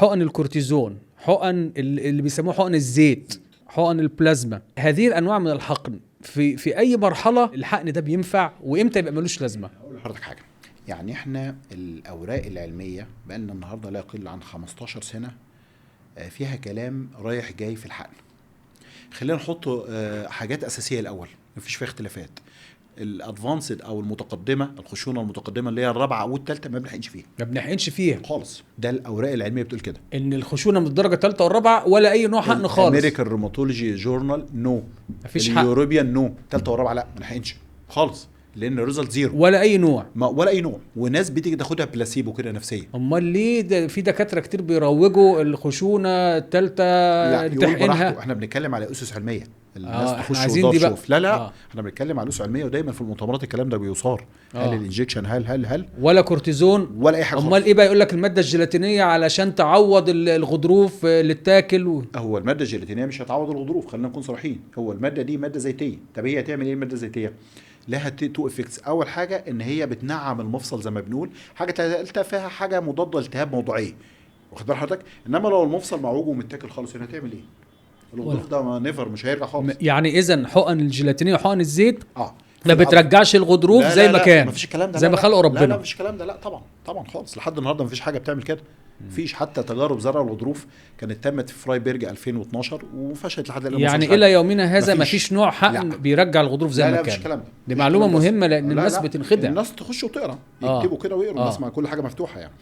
حقن الكورتيزون، حقن اللي بيسموه حقن الزيت، حقن البلازما، هذه الانواع من الحقن في اي مرحله الحقن ده بينفع وامتى يبقى ملوش لازمه؟ اقول لحضرتك حاجه، يعني احنا الاوراق العلميه بقالنا النهارده لا يقل عن 15 سنه فيها كلام رايح جاي في الحقن. خلينا نحط حاجات اساسيه الاول مفيش فيها اختلافات. الادفانسد او المتقدمه، الخشونه المتقدمه اللي هي الرابعه او الثالثه ما بنحقنش فيها خالص. ده الاوراق العلميه بتقول كده، ان الخشونه من الدرجه الثالثه والرابعه ولا اي نوع حقن خالص. امريكان روماتولوجي جورنال نو، مفيش حقن. اليوروبيان نو، ثالثه والرابعه لا ما نحقنش خالص لان الريزلت زيرو ولا اي نوع، ولا اي نوع. وناس بتيجي تاخدها بلاسيبو كده نفسيه. امال ليه ده في دكاتره كتير بيروجوا الخشونه الثالثه تحقنها؟ احنا بنتكلم على اسس علميه، الناس تخش وتشوف. لا احنا بنتكلم على اسس علميه، ودايما في المؤتمرات الكلام ده بيصار. هل الانجكشن هل ولا كورتيزون ولا اي حاجه؟ امال ايه بقى؟ يقول لك الماده الجيلاتينيه علشان تعوض الغضروف اللي اتاكل هو الماده الجيلاتينيه مش هتعوض الغضروف، خلينا نكون صريحين. هو الماده دي ماده زيتيه. طب هي هتعمل ايه الماده الزيتيه؟ لها تو افكتس. اول حاجه ان هي بتنعم المفصل زي ما بنقول. حاجه ثالثه فيها حاجه مضاده لالتهاب موضعيه، واخد بال حضرتك؟ انما لو المفصل معوج ومتاكل خالص هنا هتعمل ايه؟ الغضروف ده نيفر مش هيرجع خالص. يعني اذا حقن الجيلاتينيه وحقن الزيت ما بترجعش الغضروف زي ما كان. مفيش الكلام ده، زي ما خلقه ربنا. لا مفيش الكلام ده، لا طبعا خالص. لحد النهارده مفيش حاجه بتعمل كده. مفيش حتى تجارب زرع الغضروف كانت تمت في فرايبرج 2012 وفشلت لحد الان. يعني الى يومنا هذا مفيش نوع حقن بيرجع الغضروف زي ما كان. مفيش الكلام ده. دي معلومه مهمه لان الناس بتنخدع. الناس تخش وتقرا، يكتبوا كده ويقروا. الناس مع كل حاجه مفتوحه يعني.